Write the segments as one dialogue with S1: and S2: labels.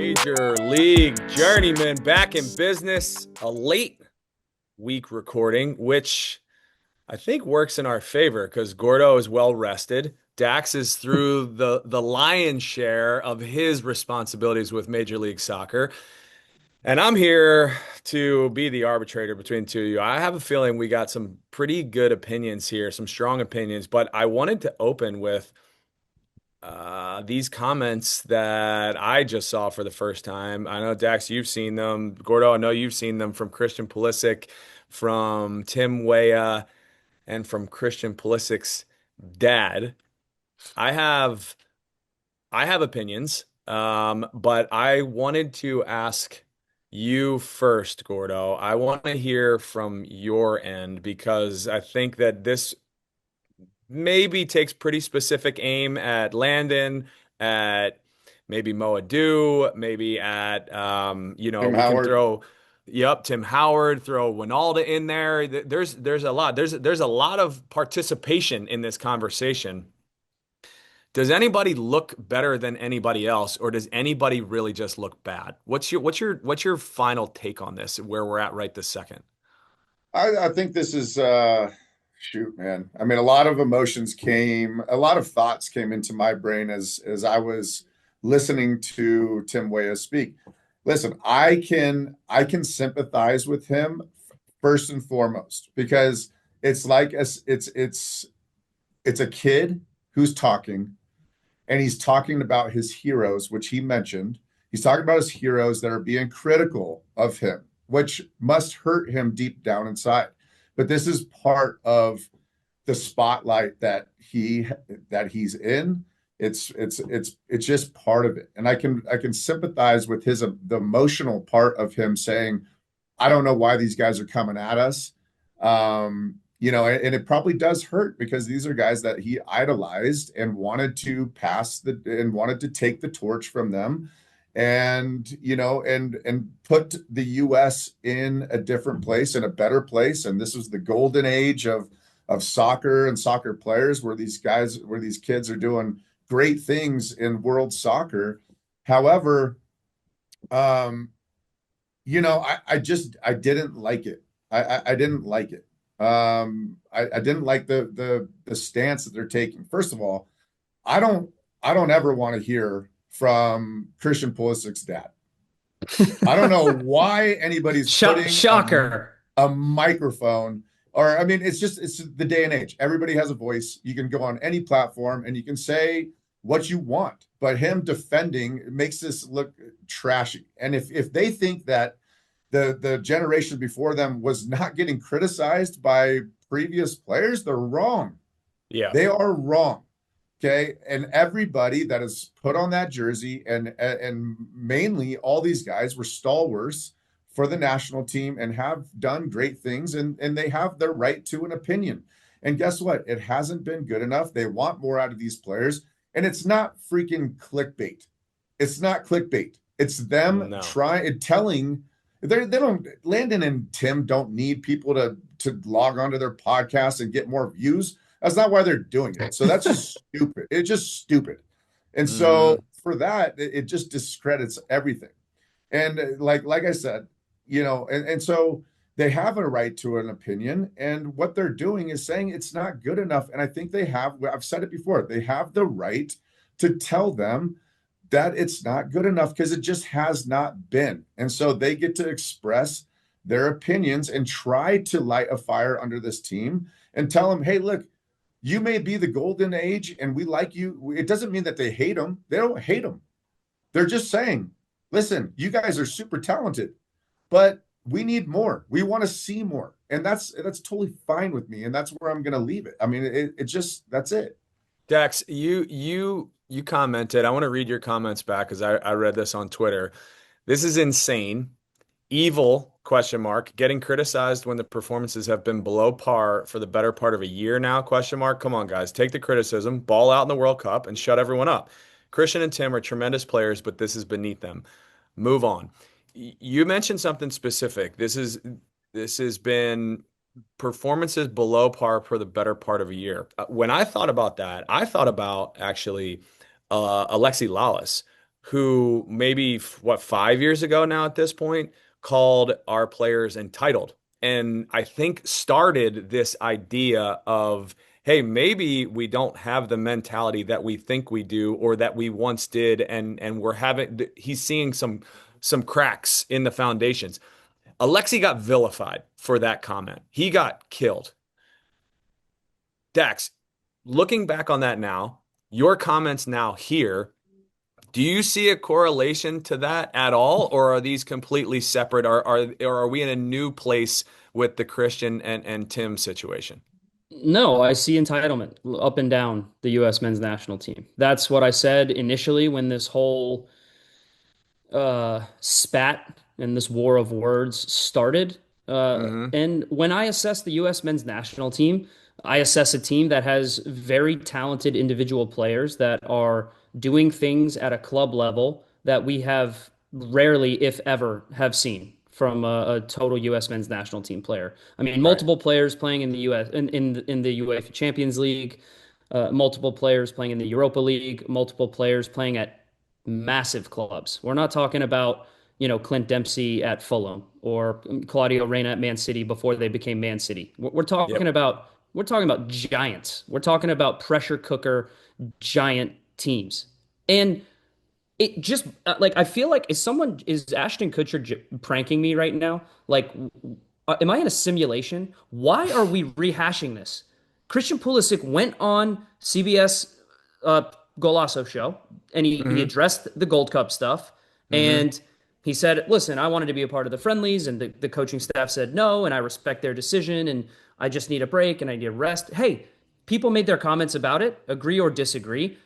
S1: Major League Journeymen back in business. A late week recording, which I think works in our favor because Gordo is well rested. Dax is through the lion's share of his responsibilities with Major League Soccer. And I'm here to be the arbitrator between the two of you. I have a feeling we got some pretty good opinions here, some strong opinions, but I wanted to open with these comments that I just saw for the first time. I know, Dax, you've seen them. Gordo, I know you've seen them from Christian Pulisic, from Tim Weah, and from Christian Pulisic's dad. I have opinions, but I wanted to ask you first, Gordo. I want to hear from your end because I think that this maybe takes pretty specific aim at Landon, at maybe Moadu, maybe at
S2: Tim
S1: we can
S2: Howard.
S1: throw Tim Howard, throw Wynalda in there. There's a lot. There's a lot of participation in this conversation. Does anybody look better than anybody else, or does anybody really just look bad? What's your final take on this, where we're at right this second?
S2: I think this is shoot, man. I mean, a lot of emotions came, a lot of thoughts came into my brain as I was listening to Tim Weah speak. Listen, I can sympathize with him first and foremost because it's like it's a kid who's talking and he's talking about his heroes, which he mentioned. He's talking about his heroes that are being critical of him, which must hurt him deep down inside. But this is part of the spotlight that he's in. It's just part of it, and I can sympathize with the emotional part of him saying, "I don't know why these guys are coming at us." And it probably does hurt because these are guys that he idolized and wanted to wanted to take the torch from them and put the US in a different place, in a better place. And this was the golden age of soccer and soccer players where these kids are doing great things in world soccer. However, I didn't like it. I didn't like it. I didn't like the stance that they're taking. First of all, I don't ever want to hear from Christian Pulisic's dad. I don't know why anybody's putting
S1: Shocker.
S2: a microphone, or I mean, it's the day and age. Everybody has a voice. You can go on any platform and you can say what you want. But him defending makes this look trashy. And if they think that the generation before them was not getting criticized by previous players, they're wrong.
S1: Yeah.
S2: They are wrong. Okay. And everybody that is put on that jersey and mainly all these guys were stalwarts for the national team and have done great things and they have their right to an opinion. And guess what? It hasn't been good enough. They want more out of these players. And it's not freaking clickbait. It's not clickbait. It's them
S1: No.
S2: telling they don't. Landon and Tim don't need people to log onto their podcast and get more views. That's not why they're doing it. So that's just stupid. It's just stupid. And so
S1: Mhm.
S2: for that, it just discredits everything. And like I said, and so they have a right to an opinion. And what they're doing is saying it's not good enough. And I think I've said it before, they have the right to tell them that it's not good enough because it just has not been. And so they get to express their opinions and try to light a fire under this team and tell them, hey, look, you may be the golden age and we like you. It doesn't mean that they hate them. They don't hate them. They're just saying, listen, you guys are super talented, but we need more. We want to see more. And that's totally fine with me. And that's where I'm going to leave it. I mean, that's it.
S1: Dax, you commented. I want to read your comments back because I read this on Twitter. This is insane. Evil, question mark, getting criticized when the performances have been below par for the better part of a year now, question mark. Come on, guys, take the criticism, ball out in the World Cup, and shut everyone up. Christian and Tim are tremendous players, but this is beneath them. Move on. You mentioned something specific. This has been performances below par for the better part of a year. When I thought about that, I thought about actually Alexi Lalas, who maybe, what, 5 years ago now at this point, called our players entitled. And I think started this idea of, hey, maybe we don't have the mentality that we think we do or that we once did, and he's seeing some cracks in the foundations. Alexi got vilified for that comment. He got killed. Dax, looking back on that now, your comments now here, do you see a correlation to that at all, or are these completely separate? Or are we in a new place with the Christian and Tim situation?
S3: No, I see entitlement up and down the U.S. men's national team. That's what I said initially when this whole spat and this war of words started.
S1: Hmm.
S3: And when I assess the U.S. men's national team, I assess a team that has very talented individual players that are doing things at a club level that we have rarely, if ever, have seen from a total U.S. men's national team player. I mean,
S1: Right.
S3: multiple players playing in the U.S. in the UEFA Champions League, multiple players playing in the Europa League, multiple players playing at massive clubs. We're not talking about, Clint Dempsey at Fulham or Claudio Reyna at Man City before they became Man City.
S1: Yep.
S3: We're talking about giants. We're talking about pressure cooker giant teams. And it just like I feel like is Ashton Kutcher pranking me right now? Like, am I in a simulation? Why are we rehashing this? Christian Pulisic went on CBS uh, Golasso show and he
S1: Hmm.
S3: addressed the Gold Cup stuff
S1: Hmm.
S3: and he said, "Listen, I wanted to be a part of the friendlies, and the coaching staff said no, and I respect their decision, and I just need a break and I need a rest." Hey, people made their comments about it, agree or disagree.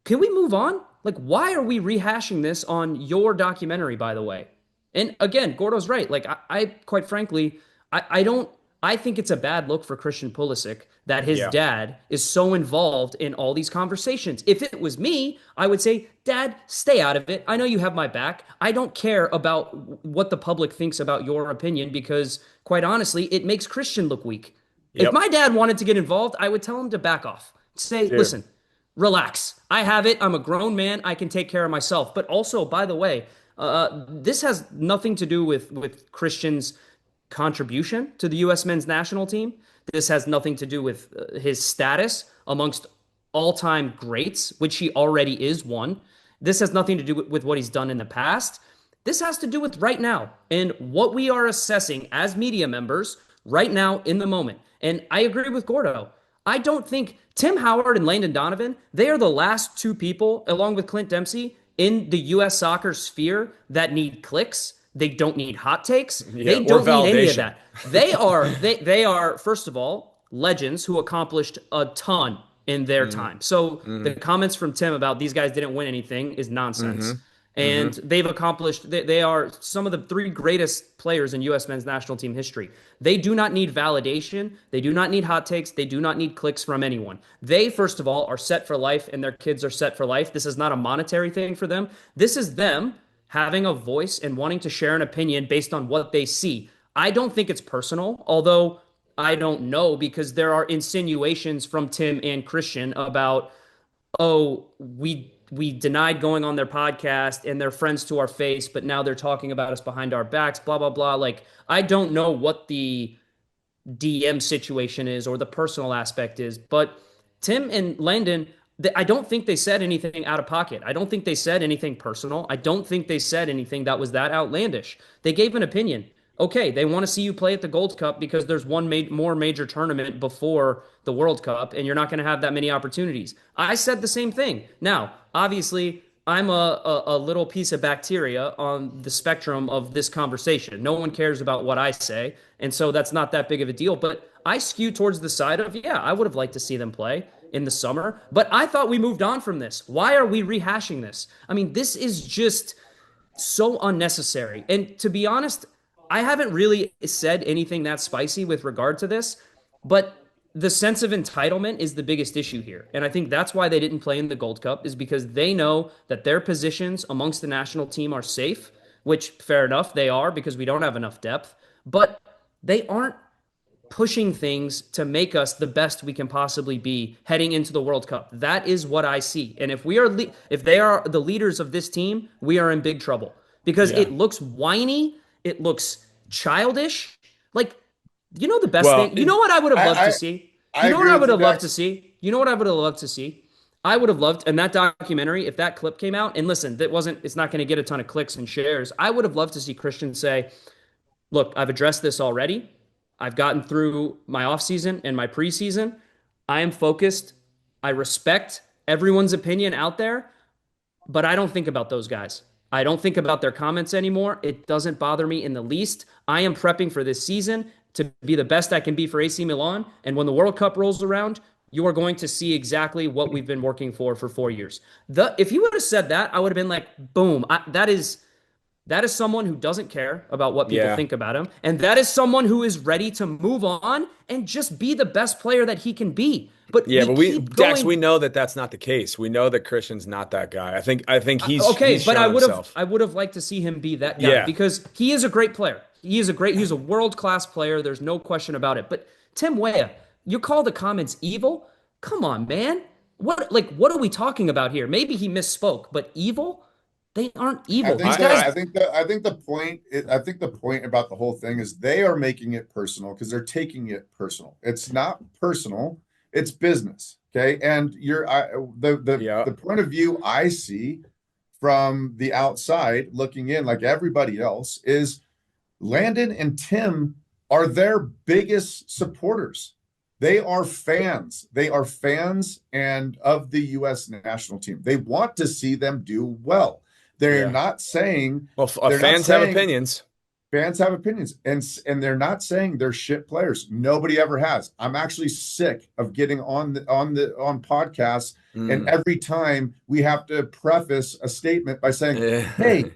S3: Can we move on? Like, why are we rehashing this on your documentary, by the way? And again, Gordo's right. Like, I quite frankly, I don't, I think it's a bad look for Christian Pulisic that his
S1: Yeah.
S3: dad is so involved in all these conversations. If it was me, I would say, Dad, stay out of it. I know you have my back. I don't care about what the public thinks about your opinion because, quite honestly, it makes Christian look weak. If
S1: Yep.
S3: my dad wanted to get involved, I would tell him to back off. Say,
S1: Dude.
S3: listen, relax. I have it. I'm a grown man. I can take care of myself. But also, by the way, this has nothing to do with Christian's contribution to the U.S. men's national team. This has nothing to do with his status amongst all-time greats, which he already is one. This has nothing to do with what he's done in the past. This has to do with right now and what we are assessing as media members right now in the moment. And I agree with Gordo. I don't think Tim Howard and Landon Donovan, they are the last two people, along with Clint Dempsey, in the U.S. soccer sphere that need clicks. They don't need hot takes.
S1: Yeah.
S3: They
S1: Or
S3: don't need any of
S1: validation.
S3: that. They are first of all legends who accomplished a ton in their
S1: Hmm.
S3: time. So the
S1: Hmm.
S3: comments from Tim about these guys didn't win anything is
S1: Hmm.
S3: nonsense. And
S1: Hmm.
S3: they've accomplished, they are some of the three greatest players in U.S. men's national team history. They do not need validation. They do not need hot takes. They do not need clicks from anyone. They, first of all, are set for life and their kids are set for life. This is not a monetary thing for them. This is them having a voice and wanting to share an opinion based on what they see. I don't think it's personal, although I don't know because there are insinuations from Tim and Christian about, oh, we denied going on their podcast and they're friends to our face, but now they're talking about us behind our backs, blah blah blah. Like I don't know what the DM situation is or the personal aspect is, but Tim and Landon, I don't think they said anything out of pocket. I don't think they said anything personal. I don't think they said anything that was that outlandish. They gave an opinion. Okay, they want to see you play at the Gold Cup because there's one more major tournament before the World Cup, and you're not going to have that many opportunities. I said the same thing. Now, obviously, I'm a little piece of bacteria on the spectrum of this conversation. No one cares about what I say, and so that's not that big of a deal. But I skew towards the side of, yeah, I would have liked to see them play in the summer, but I thought we moved on from this. Why are we rehashing this? I mean, this is just so unnecessary. And to be honest, I haven't really said anything that spicy with regard to this, but the sense of entitlement is the biggest issue here. And I think that's why they didn't play in the Gold Cup is because they know that their positions amongst the national team are safe, which fair enough, they are because we don't have enough depth, but they aren't pushing things to make us the best we can possibly be heading into the World Cup. That is what I see. And if if they are the leaders of this team, we are in big trouble because it looks whiny, it looks childish. Like, the best thing. You know what I would have loved to see? You know what I would have loved to see? You know what I would have loved to see? I would have loved, in that documentary, if that clip came out, and listen, it's not going to get a ton of clicks and shares. I would have loved to see Christian say, look, I've addressed this already. I've gotten through my offseason and my preseason. I am focused. I respect everyone's opinion out there, but I don't think about those guys. I don't think about their comments anymore. It doesn't bother me in the least. I am prepping for this season to be the best I can be for AC Milan. And when the World Cup rolls around, you are going to see exactly what we've been working for 4 years. If you would have said that, I would have been like, boom, that is someone who doesn't care about what people think about him. And that is someone who is ready to move on and just be the best player that he can be. But
S1: Dax, we know that that's not the case. We know that Christian's not that guy. I think he's
S3: okay,
S1: he's
S3: but
S1: himself.
S3: I would have liked to see him be that guy because he is a great player. He's a world-class player. There's no question about it. But Tim Weah, you call the comments evil? Come on, man. What are we talking about here? Maybe he misspoke, but evil? They aren't evil.
S2: I think the point about the whole thing is they are making it personal because they're taking it personal. It's not personal, it's business. Okay. And the point of view I see from the outside looking in, like everybody else, is Landon and Tim are their biggest supporters. They are fans. They are fans and of the U.S. national team. They want to see them do well. They're not saying.
S1: Well, fans have opinions.
S2: Fans have opinions, and they're not saying they're shit players. Nobody ever has. I'm actually sick of getting on podcasts, and every time we have to preface a statement by saying, "Hey,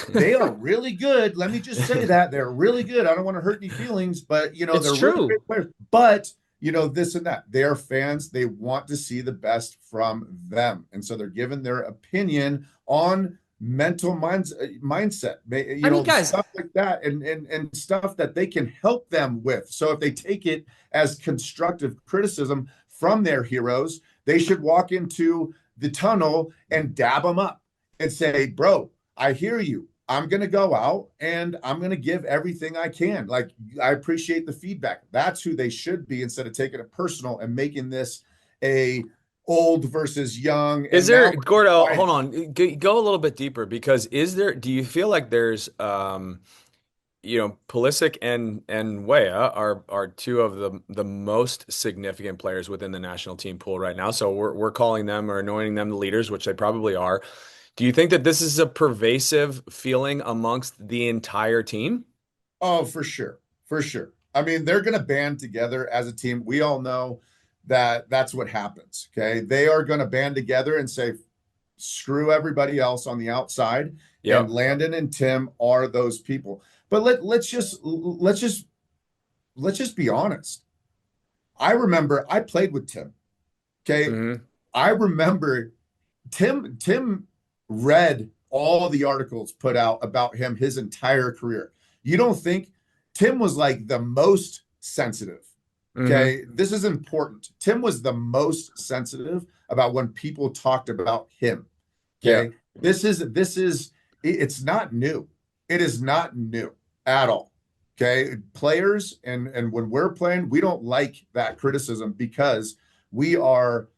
S2: they are really good." Let me just say that they're really good. I don't want to hurt any feelings, but they're really great players. But this and that. They are fans. They want to see the best from them, and so they're giving their opinion on mental mindset, guys, stuff like that, and stuff that they can help them with. So if they take it as constructive criticism from their heroes, they should walk into the tunnel and dab them up and say, bro, I hear you. I'm going to go out and I'm going to give everything I can. Like, I appreciate the feedback. That's who they should be, instead of taking it personal and making this a old versus young.
S1: Is there, Gordo, hold on, go a little bit deeper, because do you feel like there's, Pulisic and Weah are two of the most significant players within the national team pool right now. So we're calling them or anointing them the leaders, which they probably are. Do you think that this is a pervasive feeling amongst the entire team?
S2: Oh, for sure. For sure. I mean, they're going to band together as a team. We all know that that's what happens. Okay. They are going to band together and say, screw everybody else on the outside. Yep. And Landon and Tim are those people. But let's just be honest. I remember I played with Tim. Okay. Mm-hmm. I remember Tim read all the articles put out about him his entire career. You don't think Tim was like the most sensitive? Okay. Mm-hmm. This is important. Tim was the most sensitive about when people talked about him. Okay. Yeah. This is it's not new. It is not new at all. Okay. Players and when we're playing, we don't like that criticism because we're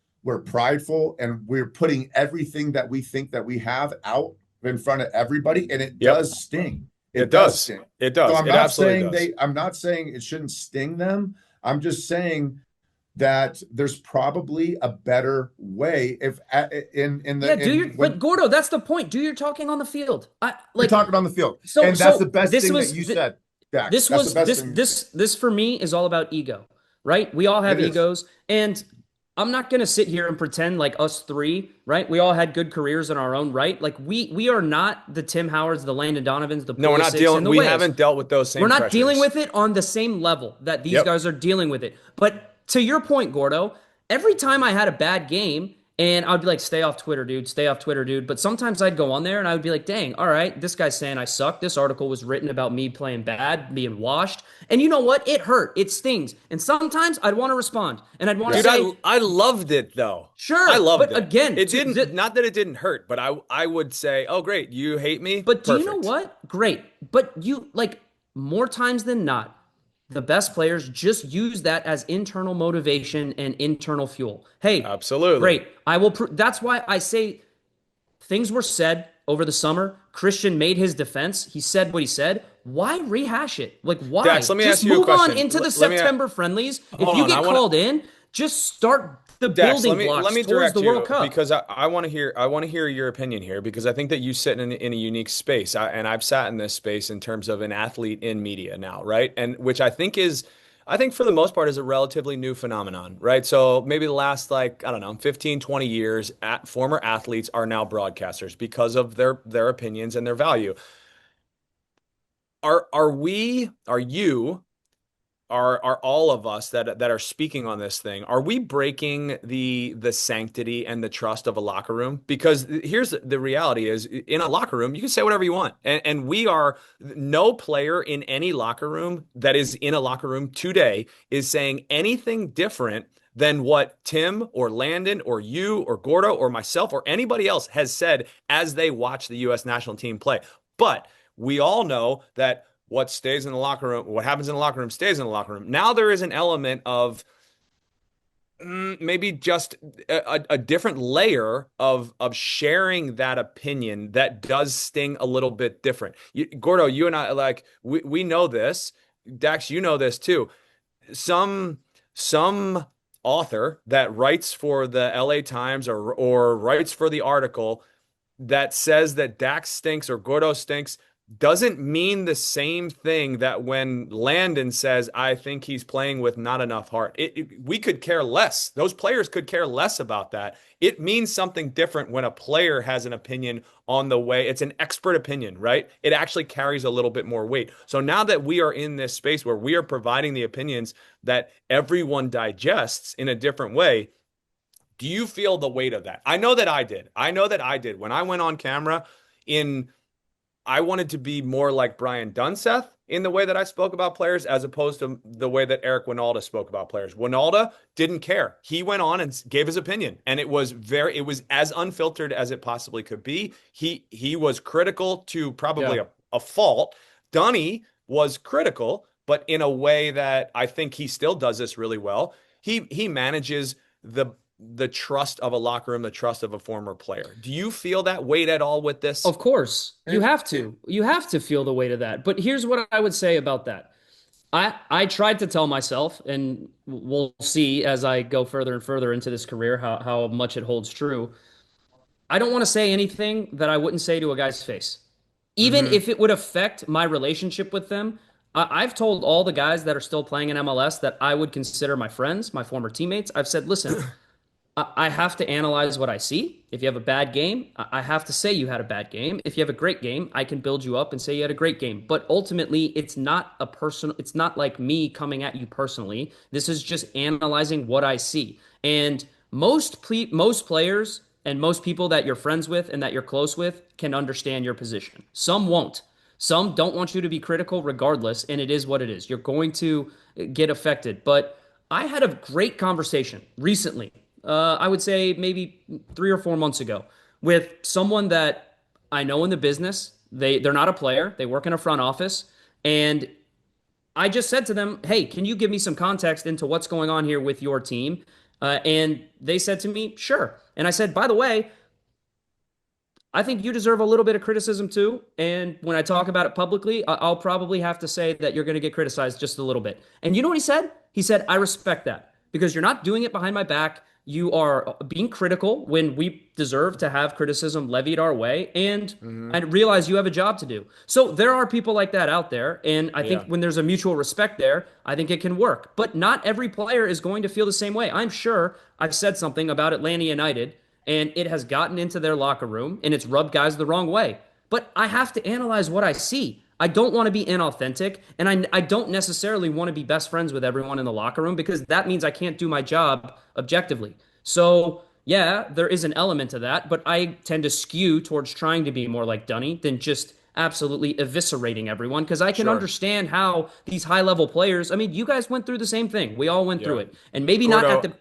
S2: prideful and we're putting everything that we think that we have out in front of everybody. And it does sting. It does sting.
S1: It does.
S2: So I'm not saying it shouldn't sting them. I'm just saying that there's probably a better way
S3: but Gordo, that's the point. Do your talking on the field.
S2: You're talking on the field. And that's the best thing that you said, Dak.
S3: This for me is all about ego, right? We all have egos, and I'm not going to sit here and pretend like us three, right? We all had good careers in our own right. Like we are not the Tim Howards, the Landon Donovans, the Pulisics,
S1: we're not dealing. We
S3: Wales.
S1: Haven't dealt with those same.
S3: We're not
S1: pressures.
S3: dealing with it on the same level that these guys are dealing with it. But to your point, Gordo, every time I had a bad game And I'd be like, stay off Twitter, dude. Stay off Twitter, dude. But sometimes I'd go on there and I would be like, dang, all right, this guy's saying I suck. This article was written about me playing bad, being washed. And you know what? It hurt. It stings. And sometimes I'd want to respond and I'd want to
S1: Dude,
S3: say,
S1: I loved it though. I
S3: sure.
S1: loved
S3: But
S1: it.
S3: again,
S1: It didn't, not that it didn't hurt, but I would say, oh, great, you hate me?
S3: but do you know
S1: Perfect.
S3: what? Great. But you, like, more times than not, the best players just use that as internal motivation and internal fuel. Hey,
S1: Absolutely.
S3: great. I will. That's why I say things were said over the summer. Christian made his defense. He said what he said. Why rehash it? Like, why?
S1: Dax, let me
S3: Just
S1: ask you a
S3: move on
S1: question.
S3: into the
S1: Let me
S3: September friendlies. If
S1: hold
S3: you
S1: on.
S3: get called in, just start the
S1: Dax,
S3: building
S1: let
S3: blocks
S1: me
S3: towards
S1: direct
S3: the
S1: you
S3: World Cup.
S1: because I want to hear your opinion here because I think that you sit in a unique space. And I've sat in this space in terms of an athlete in media now, right? And which I think for the most part is a relatively new phenomenon, right? So maybe the last, like, I don't know, 15, 20 years, former athletes are now broadcasters because of their opinions and their value. Are you are all of us that are speaking on this thing, are we breaking the sanctity and the trust of a locker room? Because here's the reality is in a locker room you can say whatever you want, and we are, no player in any locker room that is in a locker room today is saying anything different than what Tim or Landon or you or Gordo or myself or anybody else has said as they watch the US national team play. But we all know that what stays in the locker room, what happens in the locker room stays in the locker room. Now there is an element of maybe just a different layer of sharing that opinion that does sting a little bit different. Gordo, you and I, like, we know this. Dax, you know this too. Some author that writes for the LA Times or writes for the article that says that Dax stinks or Gordo stinks doesn't mean the same thing that when Landon says, I think he's playing with not enough heart. We could care less. Those players could care less about that. It means something different when a player has an opinion on the way. It's an expert opinion, right? It actually carries a little bit more weight. So now that we are in this space where we are providing the opinions that everyone digests in a different way, do you feel the weight of that? I know that I did. I know that I did. When I went on camera in I wanted to be more like Brian Dunseth in the way that I spoke about players as opposed to the way that Eric Wynalda spoke about players. Wynalda didn't care. He went on and gave his opinion, and it was as unfiltered as it possibly could be. He was critical to probably
S3: Yeah.
S1: a fault. Dunny was critical, but in a way that I think he still does this really well. He manages the trust of a locker room, the trust of a former player. Do you feel that weight at all with this?
S3: Of course, you have to. You have to feel the weight of that. But here's what I would say about that. I tried to tell myself, and we'll see as I go further and further into this career how much it holds true. I don't want to say anything that I wouldn't say to a guy's face. Even
S1: Mm-hmm.
S3: if it would affect my relationship with them, I've told all the guys that are still playing in MLS that I would consider my friends, my former teammates. I've said, listen, I have to analyze what I see. If you have a bad game, I have to say you had a bad game. If you have a great game, I can build you up and say you had a great game. But ultimately, it's not a personal, it's not like me coming at you personally. This is just analyzing what I see. And most players and most people that you're friends with and that you're close with can understand your position. Some won't. Some don't want you to be critical regardless, and it is what it is. You're going to get affected. But I had a great conversation recently, I would say maybe 3 or 4 months ago, with someone that I know in the business. They're not a player. They work in a front office, and I just said to them, "Hey, can you give me some context into what's going on here with your team?" And they said to me, "Sure." And I said, "By the way, I think you deserve a little bit of criticism too. And when I talk about it publicly, I'll probably have to say that you're going to get criticized just a little bit." And you know what he said? He said, "I respect that because you're not doing it behind my back. You are being critical when we deserve to have criticism levied our way. And
S1: Mm-hmm.
S3: I realize you have a job to do." So there are people like that out there. And I think
S1: Yeah.
S3: when there's a mutual respect there, I think it can work. But not every player is going to feel the same way. I'm sure I've said something about Atlanta United and it has gotten into their locker room and it's rubbed guys the wrong way. But I have to analyze what I see. I don't want to be inauthentic, and I don't necessarily want to be best friends with everyone in the locker room because that means I can't do my job objectively. So Yeah, there is an element to that, but I tend to skew towards trying to be more like Dunny than just absolutely eviscerating everyone because I can
S1: Sure.
S3: understand how these high level players, I mean, you guys went through the same thing. We all went through
S1: Yeah.
S3: it. And maybe not
S1: Gordo,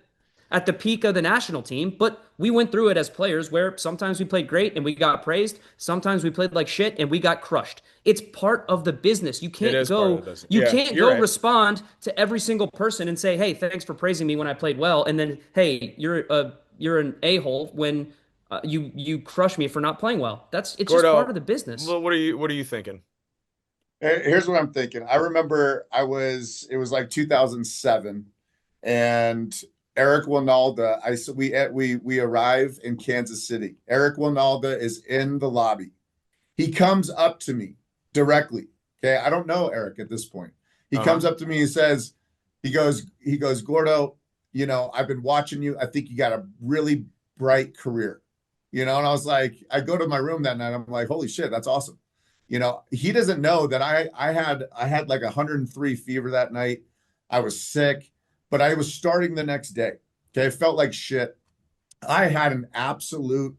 S3: at the peak of the national team, but we went through it as players where sometimes we played great and we got praised, sometimes we played like shit and we got crushed. It's part of the business.
S1: it is part of the business.
S3: You
S1: Yeah,
S3: can't
S1: you're
S3: go
S1: right.
S3: respond to every single person and say, "Hey, thanks for praising me when I played well," and then, "Hey, you're an a-hole when you crush me for not playing well." It's just part of
S1: Gordo,
S3: the business.
S1: what are you thinking?
S2: Here's what I'm thinking. I remember it was like 2007, and Eric Wynalda, we arrive in Kansas City. Eric Wynalda is in the lobby. He comes up to me directly. Okay, I don't know Eric at this point. He comes up to me and says, he goes, Gordo, I've been watching you. I think you got a really bright career. And I was like, I go to my room that night. I'm like, holy shit, that's awesome. He doesn't know that I had like 103 fever that night. I was sick, but I was starting the next day. Okay, I felt like shit. I had an absolute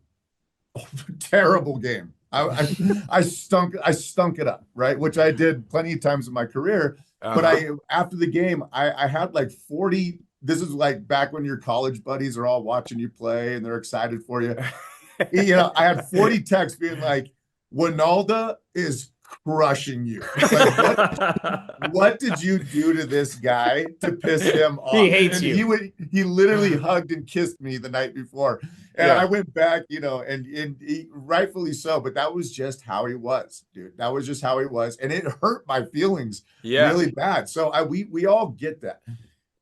S2: terrible game. I stunk it up, right? Which I did plenty of times in my career. But after the game, I had like 40. This is like back when your college buddies are all watching you play and they're excited for you. I had 40 texts being like, Wynalda is crushing you. Like, what did you do to this guy to piss him off?
S3: He hates you.
S2: He literally hugged and kissed me the night before. And I went back, and he, rightfully so, but that was just how he was, dude. That was just how he was. And it hurt my feelings really bad. So we all get that.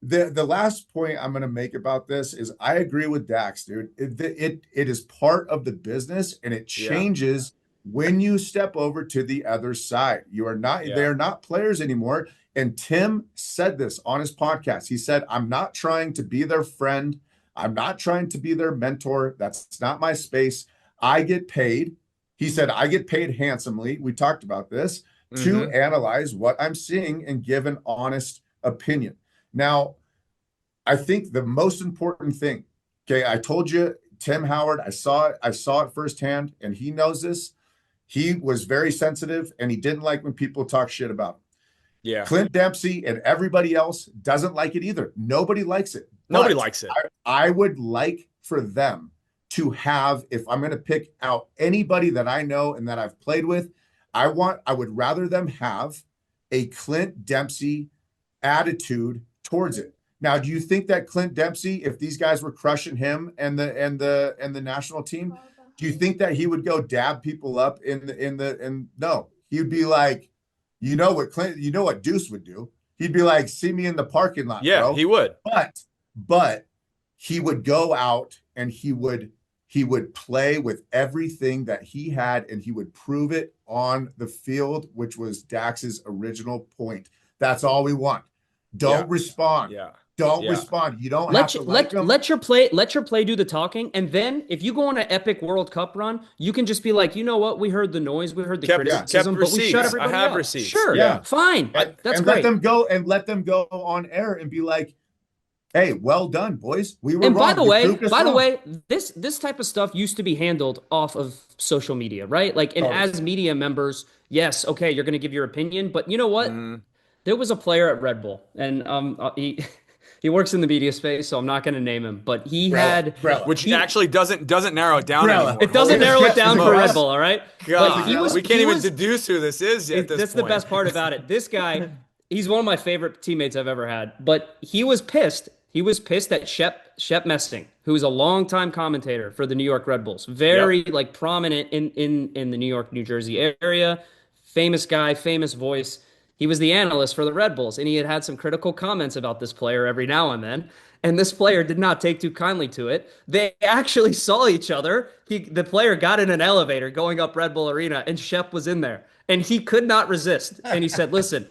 S2: The last point I'm going to make about this is I agree with Dax, dude. It is part of the business, and it changes when you step over to the other side. They are not players anymore. And Tim said this on his podcast. He said, I'm not trying to be their friend. I'm not trying to be their mentor. That's not my space. I get paid. He said, I get paid handsomely. We talked about this to analyze what I'm seeing and give an honest opinion. Now, I think the most important thing, okay, I told you, Tim Howard, I saw it firsthand, and he knows this. He was very sensitive, and he didn't like when people talk shit about him.
S1: Yeah.
S2: Clint Dempsey and everybody else doesn't like it either. Nobody likes it.
S1: Nobody likes it.
S2: I would like for them to have, if I'm going to pick out anybody that I know and that I've played with, I would rather them have a Clint Dempsey attitude towards it. Now, do you think that Clint Dempsey, if these guys were crushing him and the national team, do you think that he would go dab people up no, he'd be like, what Deuce would do? He'd be like, see me in the parking lot, bro.
S1: He would.
S2: But he would go out and he would play with everything that he had, and he would prove it on the field, which was Dax's original point. That's all we want. Don't respond. Don't respond. You don't have to
S3: let your play do the talking, and then if you go on an epic World Cup run, you can just be like, you know what? We heard the noise, we heard the criticism, but we shut everybody up.
S1: Receipts.
S3: Sure, fine. That's great.
S2: Let them go on air and be like, hey, well done, boys. We were
S3: and
S2: wrong.
S3: By the way, this type of stuff used to be handled off of social media, right? Like, and as media members, yes, okay, you're going to give your opinion, but you know what? There was a player at Red Bull, and he works in the media space, so I'm not going to name him, but
S1: which actually doesn't narrow it down anymore.
S3: It doesn't narrow it down for Red Bull, all right?
S1: God, we can't even deduce who this is at this point.
S3: That's the best part about it. This guy, he's one of my favorite teammates I've ever had, but he was pissed. He was pissed at Shep Messing, who is a longtime commentator for the New York Red Bulls, very prominent in the New York, New Jersey area, famous guy, famous voice. He was the analyst for the Red Bulls, and he had some critical comments about this player every now and then. And this player did not take too kindly to it. They actually saw each other. The player got in an elevator going up Red Bull Arena, and Shep was in there. And he could not resist. And he said, listen,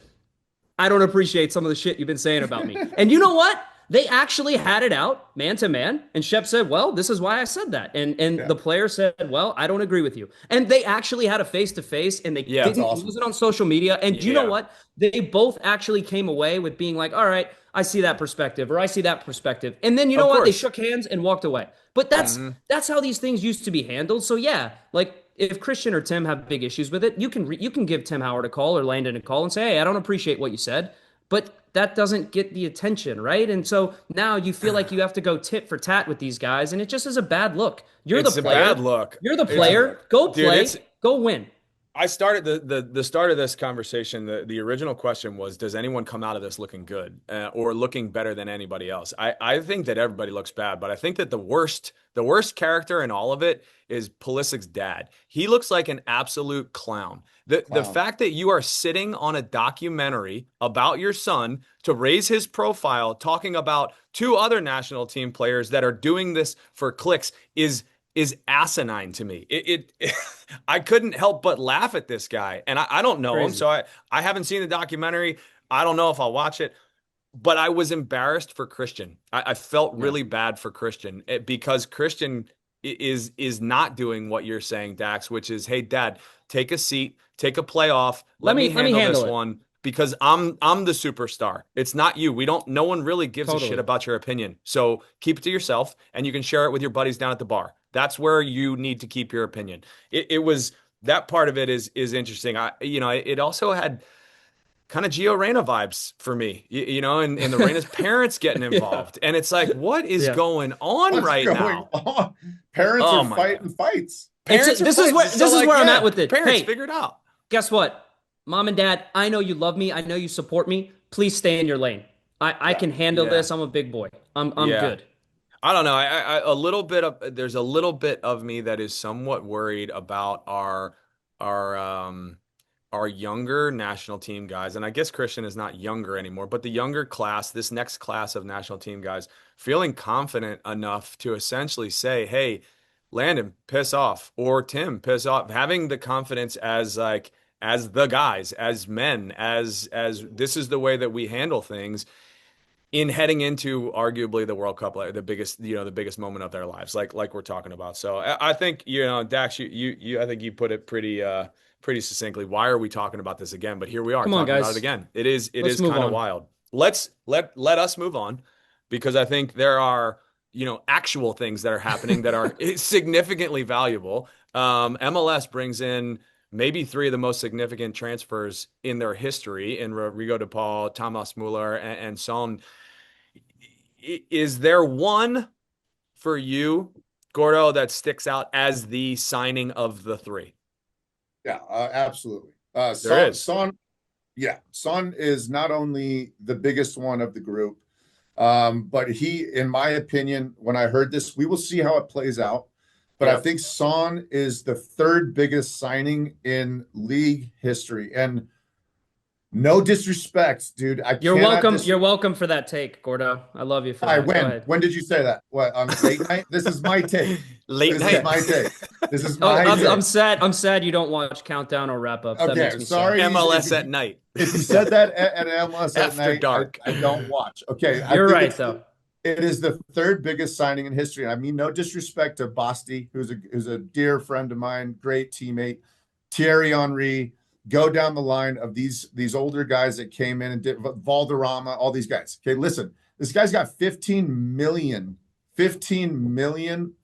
S3: I don't appreciate some of the shit you've been saying about me. And you know what? They actually had it out man to man. And Shep said, well, this is why I said that. And the player said, well, I don't agree with you. And they actually had a face-to-face, and they didn't use it on social media. And you know what? They both actually came away with being like, all right, I see that perspective, or I see that perspective. And then you know
S1: Of
S3: what? They
S1: course.
S3: shook hands and walked away. But that's how these things used to be handled. So yeah, like if Christian or Tim have big issues with it, you can give Tim Howard a call or Landon a call and say, hey, I don't appreciate what you said. But that doesn't get the attention, right? And so now you feel like you have to go tit for tat with these guys, and it just is a bad look. You're
S1: It's
S3: the
S1: a
S3: player.
S1: bad look.
S3: You're the
S1: It's a-
S3: player. Go
S1: Dude,
S3: play.
S1: it's-
S3: Go win.
S1: I started the start of this conversation. The original question was, does anyone come out of this looking good or looking better than anybody else? I think that everybody looks bad, but I think that the worst character in all of it is Pulisic's dad. He looks like an absolute clown. The fact that you are sitting on a documentary about your son to raise his profile, talking about two other national team players that are doing this for clicks is asinine to me. I couldn't help but laugh at this guy. And I don't know him, so I haven't seen the documentary. I don't know if I'll watch it. But I was embarrassed for Christian. I felt really bad for Christian because Christian is not doing what you're saying, Dax, which is, hey, Dad, take a seat, take a play off. Let me handle this one because I'm the superstar. It's not you. No one really gives a shit about your opinion. So keep it to yourself, and you can share it with your buddies down at the bar. That's where you need to keep your opinion. It was that part of it is interesting. It also had kind of Gio Reyna vibes for me, and the Reyna's parents getting involved. And it's like, what is going on now?
S2: Parents are fighting fights.
S3: This is where I'm at with it.
S1: Parents, figure it out.
S3: Guess what? Mom and Dad, I know you love me. I know you support me. Please stay in your lane. I can handle this. I'm a big boy. I'm good.
S1: I don't know. There's a little bit of me that is somewhat worried about our younger national team guys. And I guess Christian is not younger anymore, but the younger class, this next class of national team guys, feeling confident enough to essentially say, hey, Landon, piss off, or Tim, piss off, having the confidence as the guys, as men, as this is the way that we handle things in heading into arguably the World Cup, like the biggest moment of their lives, like we're talking about. So I think, Dax, you I think you put it pretty succinctly. Why are we talking about this again? But here we are talking about it again. It is kind of wild. Let us move on, because I think there are, actual things that are happening that are significantly valuable. MLS brings in maybe three of the most significant transfers in their history in Rodrigo De Paul, Thomas Müller, and Son. Is there one for you, Gordo, that sticks out as the signing of the three?
S2: Yeah, absolutely. Son is not only the biggest one of the group, but he, in my opinion, when I heard this, we will see how it plays out. But I think Son is the third biggest signing in league history. And no disrespect, dude.
S3: You're welcome. You're welcome for that take, Gordo. I love you for that.
S2: When did you say that? What, on late night? This is my take.
S1: Late night.
S2: This is my take. This is my take.
S3: I'm sad you don't watch Countdown or Wrap Up.
S2: Okay,
S3: that makes me
S2: sorry.
S3: sad.
S1: MLS at night.
S2: If you said that at MLS at
S1: After
S2: night,
S1: dark.
S2: I don't watch. Okay.
S3: You're right, though.
S2: It is the third biggest signing in history. I mean, no disrespect to Basti, who's a dear friend of mine, great teammate. Thierry Henry. Go down the line of these older guys that came in and did Valderrama, all these guys. Okay, listen, this guy's got 15 million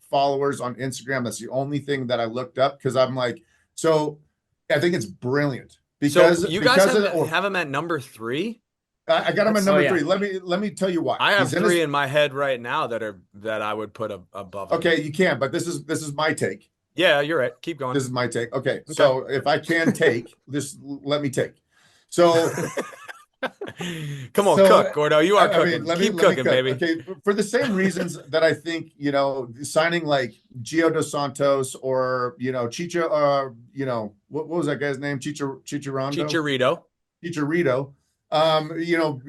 S2: followers on Instagram. That's the only thing that I looked up, because I'm like, so I think it's brilliant. Because
S1: so you guys have him at number 3?
S2: I got him at number 3. Let me tell you why.
S1: I have 3 in my head right now that I would put above him.
S2: Okay, you can, but this is my take.
S1: Yeah, you're right. Keep going.
S2: This is my take. Okay. So if I can take, just let me take. So
S1: come on, cook, Gordo. You are cooking. Keep cooking, baby.
S2: Okay. For the same reasons that I think, signing like Gio Dos Santos or, Chicha, what was that guy's name? Chicharito.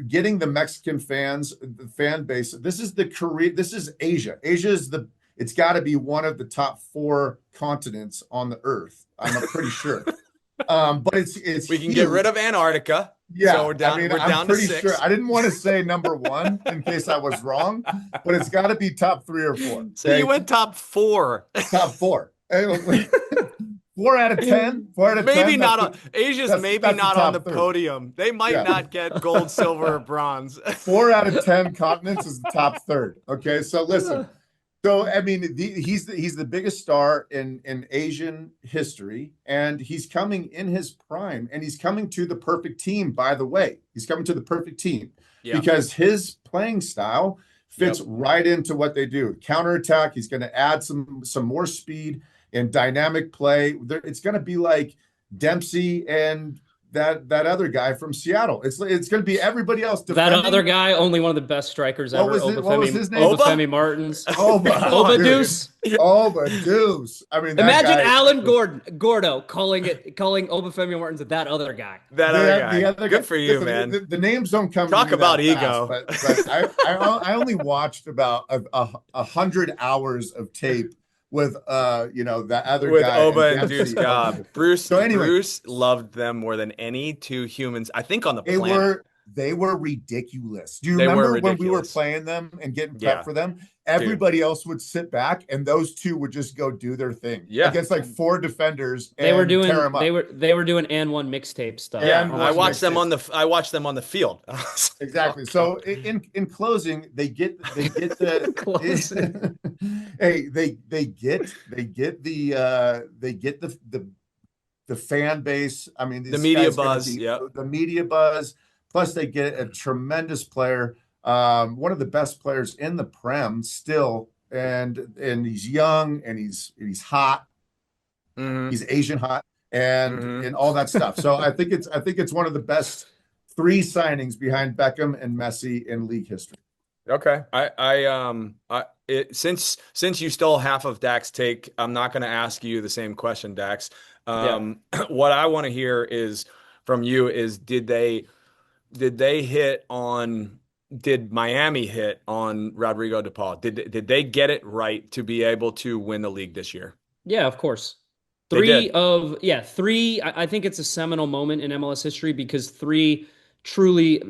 S2: Getting the Mexican fans, the fan base. This is Asia. Asia is it's got to be one of the top 4 continents on the earth. I'm pretty sure. But it's
S1: we can get rid of Antarctica.
S2: Yeah,
S1: so we're down
S2: I'm
S1: to
S2: pretty
S1: 6.
S2: Sure. I didn't want to say number 1 in case I was wrong, but it's got to be top 3 or 4.
S1: So you went top 4.
S2: Top 4. 4 out of 10. 4 out of 10.
S1: Maybe not on Asia's maybe
S2: that's
S1: not
S2: the
S1: on the
S2: top third.
S1: podium. They might
S2: Yeah.
S1: not get gold, silver, or bronze.
S2: 4 out of 10 continents is the top third. Okay, so listen. So I mean, he's the biggest star in Asian history, and he's coming in his prime, and he's coming to the perfect team. By the way, he's coming to the perfect team because his playing style fits right into what they do. Counterattack. He's going to add some more speed and dynamic play. It's going to be like Dempsey and that other guy from Seattle. It's going to be everybody else defending.
S3: That other guy, only one of the best strikers ever.
S2: What was his name?
S3: Obafemi Martins.
S2: Oba
S3: Deuce.
S2: Oba Deuce. I mean,
S3: imagine Alan Gordo calling Obafemi Martins that other guy.
S1: That other guy. Good
S2: guy.
S1: for you,
S2: Listen,
S1: man.
S2: The names don't come.
S1: Talk
S2: to me
S1: about
S2: that
S1: ego.
S2: Fast, but I only watched about 100 hours of tape with that other
S1: with
S2: guy
S1: Oba and Deuce Gobb. Bruce loved them more than any two humans, I think, on the planet.
S2: They were ridiculous. Do you remember when we were playing them and getting prepped for them? Everybody else would sit back, and those two would just go do their thing against like 4 defenders.
S3: They were doing
S2: tear them up.
S3: They were doing and one mixtape stuff.
S1: Yeah, I watched them on the field.
S2: Exactly. So in closing, they get the
S3: closing.
S2: Hey, they get the fan base. I mean,
S1: the media buzz.
S2: The media buzz. Plus, they get a tremendous player, one of the best players in the Prem still, and he's young and he's hot. Mm-hmm. He's Asian hot and all that stuff. So I think it's one of the best 3 signings behind Beckham and Messi in league history.
S1: Okay, since you stole half of Dak's take, I'm not going to ask you the same question, Dax. What I want to hear is from you is did Miami hit on Rodrigo De Paul? Did they get it right to be able to win the league this year?
S3: Yeah, of course. 3. I think it's a seminal moment in MLS history because 3 truly,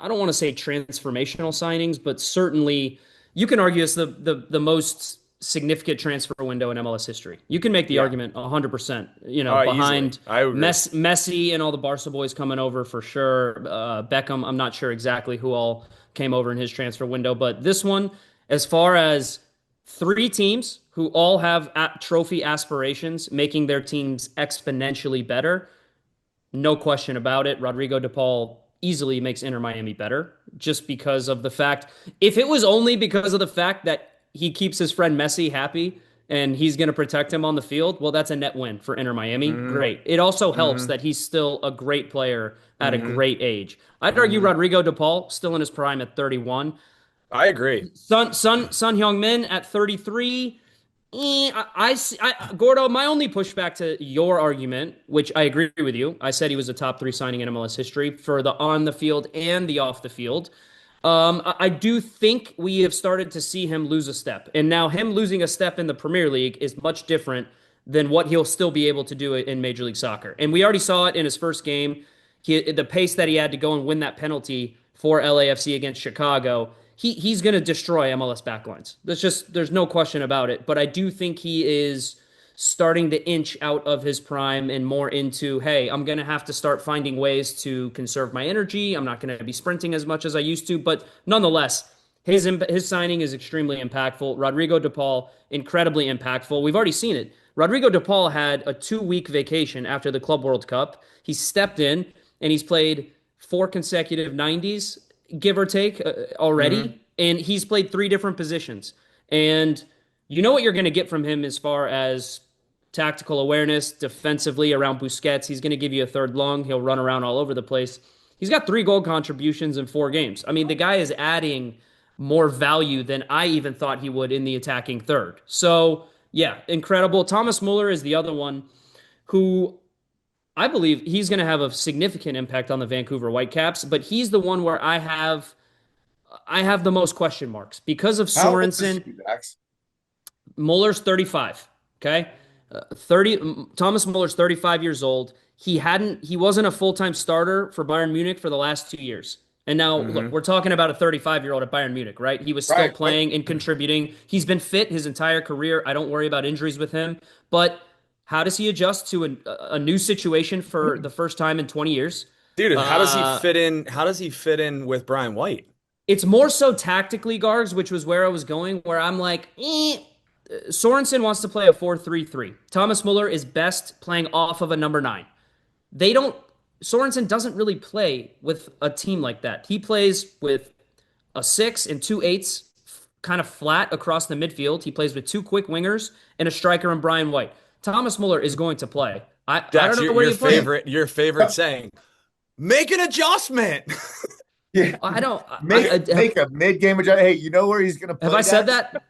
S3: I don't want to say transformational signings, but certainly you can argue it's the most significant transfer window in MLS history. You can make the argument 100%, behind Messi and all the Barca boys coming over for sure. Beckham, I'm not sure exactly who all came over in his transfer window, but this one, as far as 3 teams who all have trophy aspirations, making their teams exponentially better, no question about it. Rodrigo De Paul easily makes Inter Miami better just because of the fact, if it was only because of the fact that he keeps his friend Messi happy and he's going to protect him on the field, well, that's a net win for Inter Miami. Great. It also helps that he's still a great player at a great age. I'd argue Rodrigo De Paul still in his prime at 31.
S1: I agree.
S3: Son Heung-min at 33. Gordo, my only pushback to your argument, which I agree with you, I said he was a top 3 signing in MLS history for the on the field and the off the field. I do think we have started to see him lose a step. And now him losing a step in the Premier League is much different than what he'll still be able to do in Major League Soccer. And we already saw it in his first game. The pace that he had to go and win that penalty for LAFC against Chicago, he's going to destroy MLS backlines. There's no question about it. But I do think he is starting to inch out of his prime and more into, hey, I'm going to have to start finding ways to conserve my energy. I'm not going to be sprinting as much as I used to. But nonetheless, his signing is extremely impactful. Rodrigo De Paul, incredibly impactful. We've already seen it. Rodrigo De Paul had a 2-week vacation after the Club World Cup. He stepped in and he's played 4 consecutive 90s, give or take, already. And he's played 3 different positions. And you know what you're going to get from him as far as tactical awareness, defensively around Busquets. He's going to give you a third lung. He'll run around all over the place. He's got 3 goal contributions in 4 games. I mean, the guy is adding more value than I even thought he would in the attacking third. So, yeah, incredible. Thomas Müller is the other one who I believe he's going to have a significant impact on the Vancouver Whitecaps, but he's the one where I have the most question marks because of Sorensen. Muller's 35, okay? Thomas Muller's 35 years old. He wasn't a full-time starter for Bayern Munich for the last 2 years. And now, look, we're talking about a 35-year-old at Bayern Munich, right? He was still playing and contributing. He's been fit his entire career. I don't worry about injuries with him. But How does he adjust to a new situation for the first time in 20 years?
S1: Dude, how does he
S3: Uh,
S1: fit in? How does he fit in with Brian White?
S3: it's more so tactically, Gargs, which was where I was going, where I'm like, Sorensen wants to play a 4-3-3. Thomas Müller is best playing off of a number 9. They don't Sorensen doesn't really play with a team like that. He plays with a 6 and 2 8s kind of flat across the midfield. He plays with 2 quick wingers and a striker in Brian White. Thomas Müller is going to play. I
S1: Dax,
S3: don't know where
S1: your
S3: you play.
S1: favorite saying. Make an adjustment.
S2: Yeah.
S3: I don't
S2: Make a mid-game adjustment. Hey, you know where he's going to play?
S3: have I said that?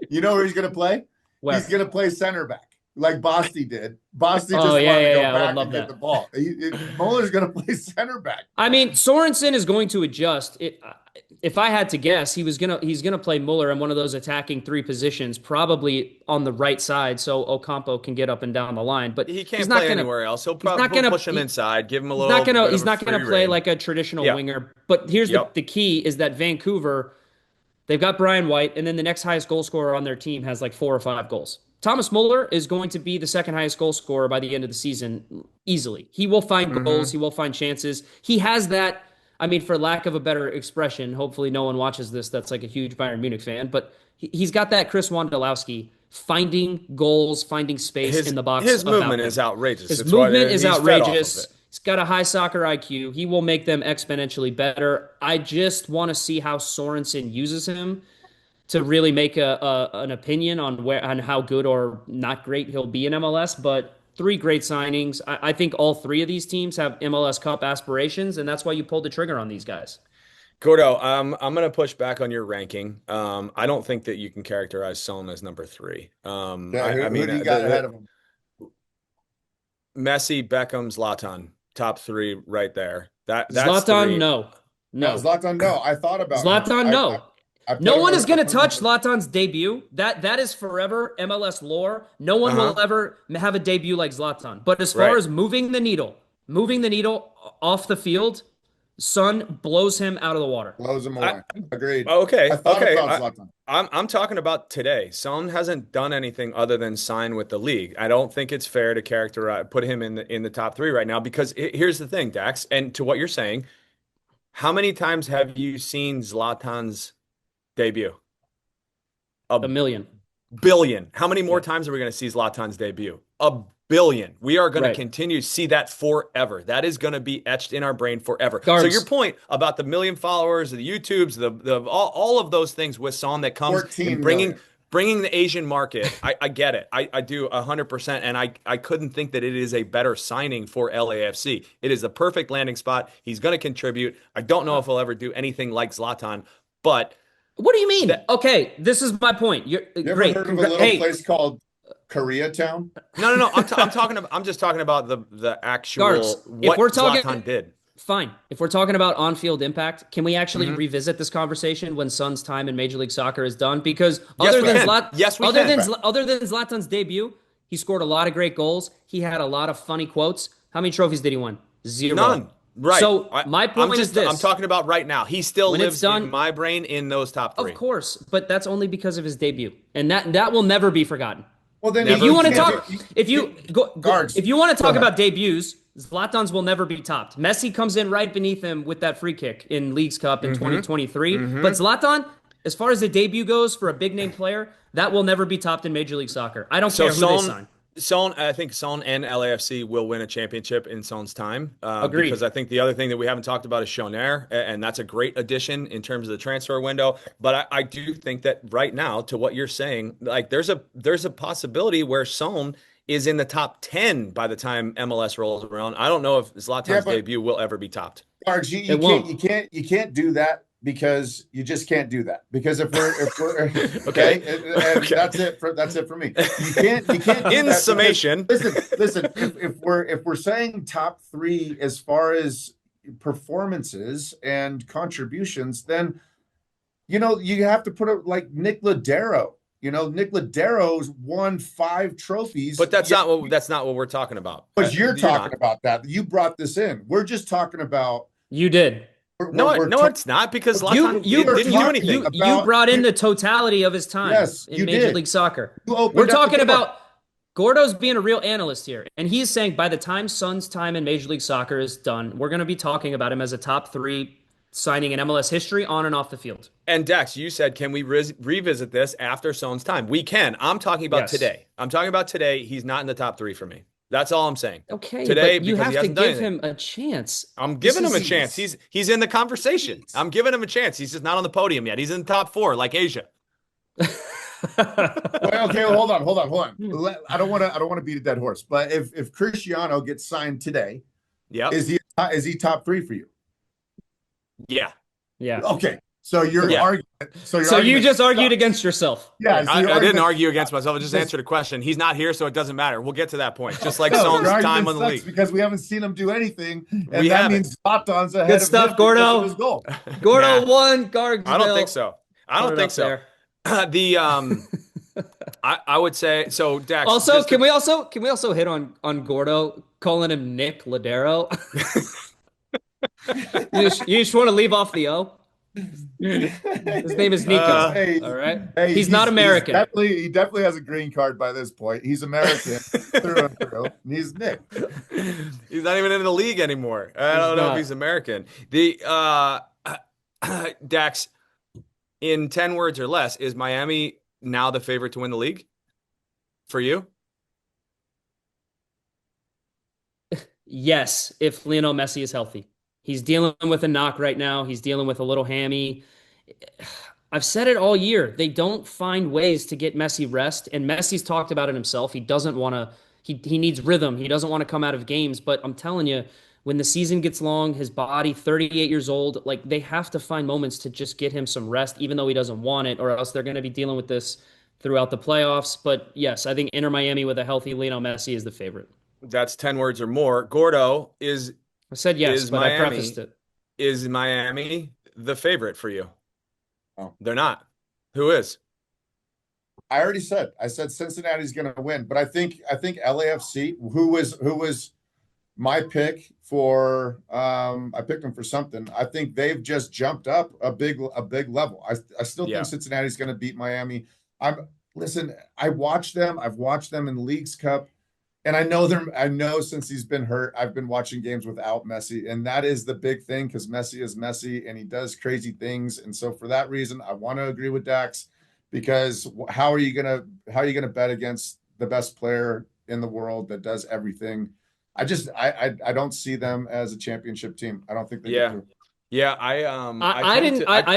S2: You know where he's going to play?
S3: Where?
S2: He's going to play center back, like Basti did. Basti just
S3: Oh,
S2: wanted
S3: yeah,
S2: to go
S3: yeah, I would
S2: back
S3: love
S2: and get
S3: that.
S2: the ball. Muller's going to play center back.
S3: I mean, Sorensen is going to adjust. If I had to guess, he's gonna play Müller in one of those attacking 3 positions, probably on the right side, so Ocampo can get up and down the line. But
S1: He can't
S3: he's not
S1: play
S3: gonna,
S1: anywhere else. He'll
S3: he's
S1: probably
S3: not gonna
S1: push him inside, give him a
S3: He's
S1: little.
S3: not gonna.
S1: bit
S3: He's
S1: of
S3: not gonna
S1: free
S3: play
S1: rein.
S3: like a traditional
S1: Yep.
S3: winger. But here's
S1: Yep.
S3: the key: is that Vancouver, they've got Brian White, and then the next highest goal scorer on their team has like 4 or 5 goals. Thomas Müller is going to be the second highest goal scorer by the end of the season easily. He will find goals. He will find chances. He has that. I mean, for lack of a better expression, hopefully no one watches this that's like a huge Bayern Munich fan, but he's got that Chris Wondolowski finding goals, finding space in the box.
S1: His
S3: about
S1: movement
S3: him.
S1: is outrageous.
S3: His
S1: It's why
S3: movement is
S1: he's fed off of
S3: outrageous.
S1: it.
S3: He's got a high soccer IQ. He will make them exponentially better. I just want to see how Sorensen uses him to really make an opinion on how good or not great he'll be in MLS. But 3 great signings. I think all 3 of these teams have MLS Cup aspirations, and that's why you pulled the trigger on these guys.
S1: Gordo, I'm going to push back on your ranking. I don't think that you can characterize Son as number 3.
S2: Who do you got ahead of him?
S1: Messi, Beckham, Zlatan, top 3 right there. That's
S3: Zlatan,
S1: 3.
S3: no.
S2: Zlatan, no. I thought about
S3: Zlatan,
S2: him.
S3: no.
S2: I
S3: No one is going to touch Zlatan's debut. That is forever MLS lore. No one will ever have a debut like Zlatan. But as far as moving the needle off the field, Son blows him out of the water.
S2: Blows him away. Agreed.
S1: Okay.
S2: I thought
S1: okay.
S2: about Zlatan.
S1: I'm talking about today. Son hasn't done anything other than sign with the league. I don't think it's fair to put him in the top 3 right now because here's the thing, Dax, and to what you're saying, how many times have you seen Zlatan's debut?
S3: A million.
S1: Billion. How many more times are we going to see Zlatan's debut? A billion. We are going to continue to see that forever. That is going to be etched in our brain forever.
S3: Gargs.
S1: So your point about the million followers, the YouTubes, the all of those things with Son that comes and bringing the Asian market, I get it. I do 100%. And I couldn't think that it is a better signing for LAFC. It is the perfect landing spot. He's going to contribute. I don't know if he'll ever do anything like Zlatan, but
S3: what do you mean? Okay, this is my point.
S2: You ever heard of a little place called Koreatown?
S1: No. I'm just talking about the actual
S3: Gargs,
S1: what Zlatan did.
S3: Fine. If we're talking about on-field impact, can we actually revisit this conversation when Son's time in Major League Soccer is done? Because other than Zlatan's debut, he scored a lot of great goals. He had a lot of funny quotes. How many trophies did he win? 0.
S1: None. Right.
S3: So my point is this.
S1: I'm talking about right now. He still lives in my brain in those top 3.
S3: Of course, but that's only because of his debut. And that will never be forgotten.
S2: Well, then
S3: if you want to talk about debuts, Zlatan's will never be topped. Messi comes in right beneath him with that free kick in Leagues Cup in 2023. But Zlatan, as far as the debut goes for a big name player, that will never be topped in Major League Soccer. I don't care who they sign.
S1: I think Son and LAFC will win a championship in Son's time.
S3: Agreed.
S1: Because I think the other thing that we haven't talked about is Schoner, and that's a great addition in terms of the transfer window. But I do think that right now, to what you're saying, like there's a possibility where Son is in the top 10 by the time MLS rolls around. I don't know if Zlatan's debut will ever be topped.
S2: Gargs, you can't do that. Because you just can't do that. Because if we're okay, and that's it for me. You can't do
S1: in
S2: that
S1: summation.
S2: Because, listen. If we're saying top 3 as far as performances and contributions, then you have to put it like Nick Ladero. Nick Ladero's won 5 trophies.
S1: But that's not what we're talking about.
S2: But you're talking about that. You brought this in. We're just talking about.
S3: You did.
S1: It's not because Zlatan didn't do anything.
S3: You brought in the totality of his time in Major League Soccer. We're talking about Gordo's being a real analyst here, and he's saying by the time Son's time in Major League Soccer is done, we're going to be talking about him as a top 3 signing in MLS history on and off the field.
S1: And Dex, you said, can we revisit this after Son's time? We can. I'm talking about
S3: Yes.
S1: today. I'm talking about today. He's not in the top 3 for me. That's all I'm saying.
S3: Okay,
S1: today,
S3: but you
S1: because
S3: have
S1: he
S3: to
S1: hasn't done
S3: give
S1: anything.
S3: him a chance.
S1: I'm giving him a chance. He's in the conversation. I'm giving him a chance. He's just not on the podium yet. He's in the top 4, like Asia.
S2: Wait, okay, hold on. I don't want to beat a dead horse, but if Cristiano gets signed today,
S1: Yep.
S2: is he top 3 for you?
S1: Yeah.
S3: Yeah.
S2: Okay. So you're
S1: Yeah.
S2: arguing.
S3: So you just argued against yourself.
S2: Yeah. So
S1: I didn't argue against myself. I just answered a question. He's not here, so it doesn't matter. We'll get to that point. Just like Son's time on the league.
S2: Because we haven't seen him do anything, and
S1: We
S2: that
S1: haven't.
S2: means Zlatan's ahead
S3: Good
S2: of
S3: stuff,
S2: him because
S3: Gordo.
S2: of his goal.
S3: Gordo
S1: Nah.
S3: won. Gargs.
S1: I don't think so. I don't
S3: Put it
S1: think
S3: up
S1: so.
S3: there.
S1: The I would say so. Dax.
S3: Also,
S1: just
S3: can we also hit on Gordo calling him Nick Ladero? You just want to leave off the O. His name is Nico.
S2: Hey,
S3: all right.
S2: Hey,
S3: he's not American.
S2: He definitely has a green card by this point. He's American through and through. And he's Nick.
S1: He's not even in the league anymore. I don't know if he's American. The Dax, in 10 words or less, is Miami now the favorite to win the league for you?
S3: Yes, if Lionel Messi is healthy. He's dealing with a knock right now. He's dealing with a little hammy. I've said it all year. They don't find ways to get Messi rest, and Messi's talked about it himself. He doesn't want to. He needs rhythm. He doesn't want to come out of games. But I'm telling you, when the season gets long, his body, 38 years old, like they have to find moments to just get him some rest, even though he doesn't want it, or else they're going to be dealing with this throughout the playoffs. But yes, I think Inter Miami with a healthy Lionel Messi is the favorite.
S1: That's 10 words or more. Gordo is.
S3: I said yes,
S1: Is
S3: but
S1: Miami-
S3: I prefaced it.
S1: Is Miami the favorite for you?
S2: Oh.
S1: They're not. Who is?
S2: I already said. I said Cincinnati's going to win, but I think LAFC, who was my pick for. I picked them for something. I think they've just jumped up a big level. I still think Cincinnati's going to beat Miami. Listen. I watched them. I've watched them in Leagues Cup. And I know since he's been hurt, I've been watching games without Messi. And that is the big thing because Messi is Messi and he does crazy things. And so for that reason, I want to agree with Dax because how are you gonna bet against the best player in the world that does everything? I don't see them as a championship team. I don't think they get through.
S1: Yeah,
S3: I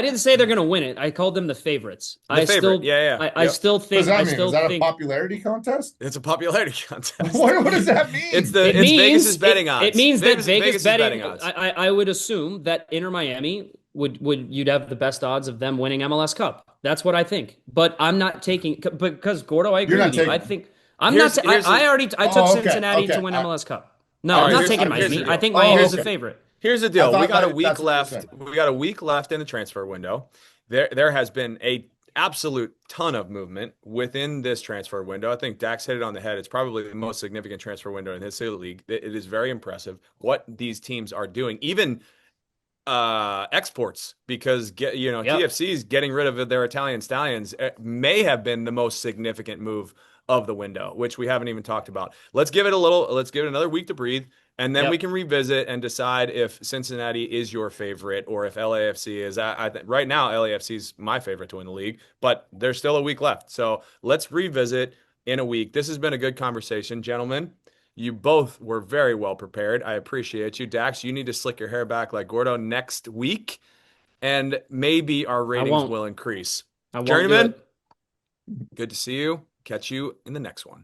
S3: didn't say they're going to win it. I called them the favorites.
S1: I still
S3: think.
S2: What does that mean? Is that a popularity contest?
S1: It's a popularity contest.
S2: What does that mean?
S1: It's Vegas's betting odds.
S3: It means that Vegas betting
S1: odds.
S3: I would assume that Inter Miami you'd have the best odds of them winning MLS Cup. That's what I think. But I'm not taking because Gordo. I agree with you. I think I'm not. I took Cincinnati to win MLS Cup. No, I'm not taking Miami. I think Miami's the favorite.
S1: Here's the deal. We got a week left. We got a week left in the transfer window. There has been a absolute ton of movement within this transfer window. I think Dax hit it on the head. It's probably the most significant transfer window in the history of the league. It is very impressive what these teams are doing. Even exports, because TFC is getting rid of their Italian stallions. It may have been the most significant move of the window, which we haven't even talked about. Let's give it another week to breathe. And then we can revisit and decide if Cincinnati is your favorite or if LAFC is. I think right now LAFC is my favorite to win the league, but there's still a week left. So let's revisit in a week. This has been a good conversation, gentlemen. You both were very well prepared. I appreciate you. Dax, you need to slick your hair back like Gordo next week, and maybe our ratings will increase. Journeymen, good to see you. Catch you in the next one.